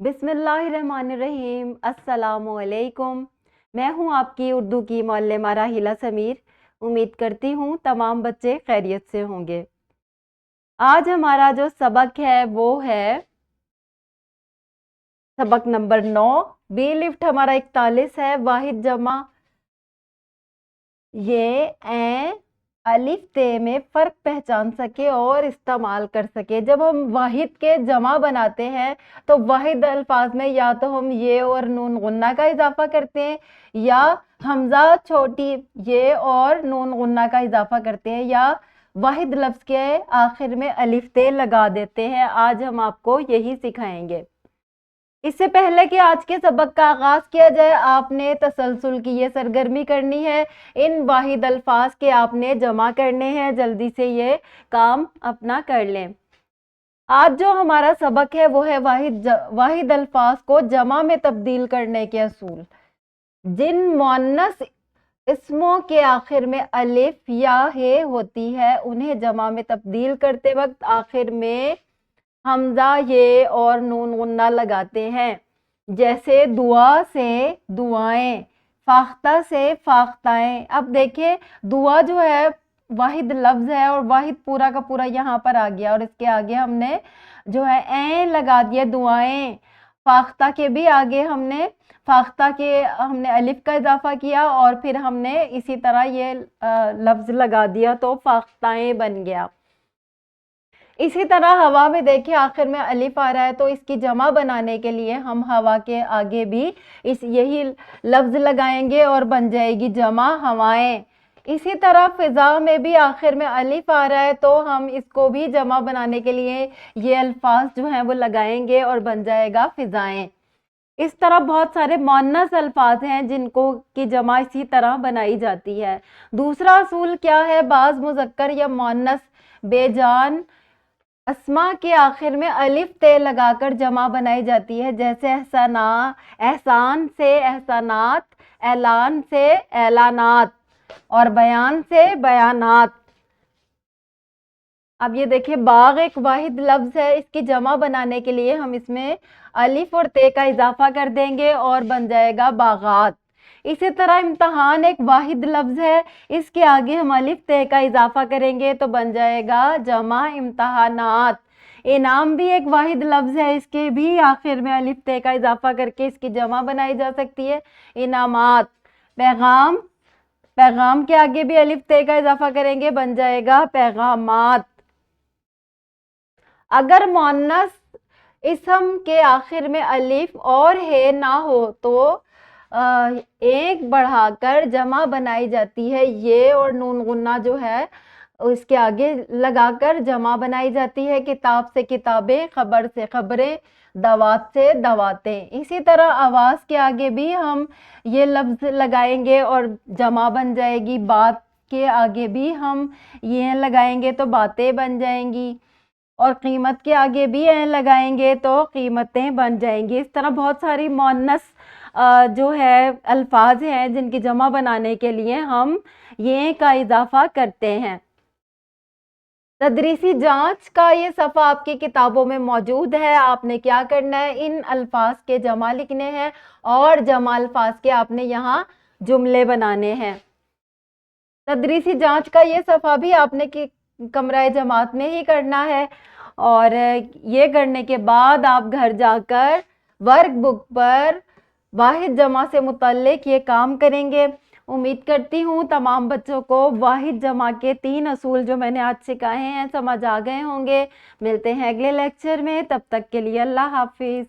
बिस्मिल्लाहिर्रहमानिर्रहीम। अस्सलामुअलैकुम। मैं हूं आपकी उर्दू की मौल्लमा राहिला समीर। उम्मीद करती हूं तमाम बच्चे खैरियत से होंगे। आज हमारा जो सबक है वो है सबक नंबर 9। बी लिफ्ट हमारा 41 है। वाहिद जमा ये अलिफ ते में फ़र्क पहचान सके और इस्तेमाल कर सके। जब हम वाहिद के जमा बनाते हैं तो वाहिद अल्फाज में या तो हम ये और नून गुन्ना का इजाफा करते हैं, या हमजा छोटी ये और नून गुन्ना का इजाफा करते हैं, या वाहिद लफ्ज़ के आखिर में अलिफ ते लगा देते हैं। आज हम आपको यही सिखाएंगे। इससे पहले कि आज के सबक का आगाज किया जाए, आपने तसलसल की ये सरगर्मी करनी है। इन वाहिद अल्फाज के आपने जमा करने हैं। जल्दी से ये काम अपना कर लें। आज जो हमारा सबक है वो है वाहिद अल्फाज को जमा में तब्दील करने के असूल। जिन मुअन्नस इसमों के आखिर में अलिफ या हे होती है उन्हें जमा में तब्दील करते वक्त आखिर में हमजा ये और नून गुन्ना लगाते हैं। जैसे दुआ से दुआएं, फाख्ता से फाख्ताएं। अब देखिए दुआ जो है वाहिद लफ्ज है और वाहिद पूरा का पूरा यहाँ पर आ गया और इसके आगे हमने जो है ए लगा दिया दुआएं। फाख्ता के भी आगे हमने अलिफ का इजाफा किया और फिर हमने इसी तरह ये लफ्ज लगा दिया तो फाख्ताएं बन गया। इसी तरह हवा में देखिए आखिर में अलिफ आ रहा है तो इसकी जमा बनाने के लिए हम हवा के आगे भी यही लफ्ज लगाएंगे और बन जाएगी जमा हवाएं। इसी तरह फिजा में भी आखिर में अलिफ आ रहा है तो हम इसको भी जमा बनाने के लिए ये अल्फाज जो हैं वो लगाएंगे और बन जाएगा फिजाएं। इस तरह बहुत सारे मुअन्नस अल्फाज हैं जिनको की जमा इसी तरह बनाई जाती है। दूसरा असूल क्या है? बाज मुज़क्कर या मुअन्नस बेजान अस्मा के आखिर में अलिफ ते लगाकर जमा बनाई जाती है। जैसे एहसान से एहसानात, ऐलान से ऐलानात और बयान से बयानात। अब ये देखिए बाग एक वाहिद लफ्ज है। इसकी जमा बनाने के लिए हम इसमें अलिफ और ते का इजाफा कर देंगे और बन जाएगा बागात। इसी तरह इम्तहान एक वाहिद लफ्ज है। इसके आगे हम अलिफ ते का इजाफा करेंगे तो बन जाएगा जमा इम्तहानात। इनाम भी एक वाहिद लफ्ज है। इसके भी आखिर में अलिफ ते का इजाफा करके इसकी जमा बनाई जा सकती है इनामात। पैगाम के आगे भी अलिफ ते का इजाफा करेंगे बन जाएगा पैगामात। अगर मुअन्नस इसम के आखिर में अलिफ और हे ना हो तो एक बढ़ाकर जमा बनाई जाती है। ये और नून गुन्ना जो है उसके आगे लगाकर जमा बनाई जाती है। किताब से किताबें, खबर से खबरें, दवात से दवातें। इसी तरह आवाज़ के आगे भी हम ये लफ्ज़ लगाएंगे और जमा बन जाएगी। बात के आगे भी हम ये लगाएंगे तो बातें बन जाएंगी और कीमत के आगे भी ए लगाएंगे तो कीमतें बन जाएंगी। इस तरह बहुत सारी मुअन्नस जो है अल्फाज हैं जिनकी जमा बनाने के लिए हम ये का इजाफा करते हैं। तदरीसी जांच का ये सफ़ा आपकी किताबों में मौजूद है। आपने क्या करना है, इन अल्फाज के जमा लिखने हैं और जमा अल्फाज के आपने यहाँ जुमले बनाने हैं। तदरीसी जांच का ये सफ़ा भी आपने कमरा जमात में ही करना है और ये करने के बाद आप घर जाकर वर्क बुक पर वाहिद जमा से मुतल्लिक ये काम करेंगे। उम्मीद करती हूँ तमाम बच्चों को वाहिद जमा के 3 असूल जो मैंने आज सिखाए हैं समझ आ गए होंगे। मिलते हैं अगले लेक्चर में, तब तक के लिए अल्लाह हाफिज़।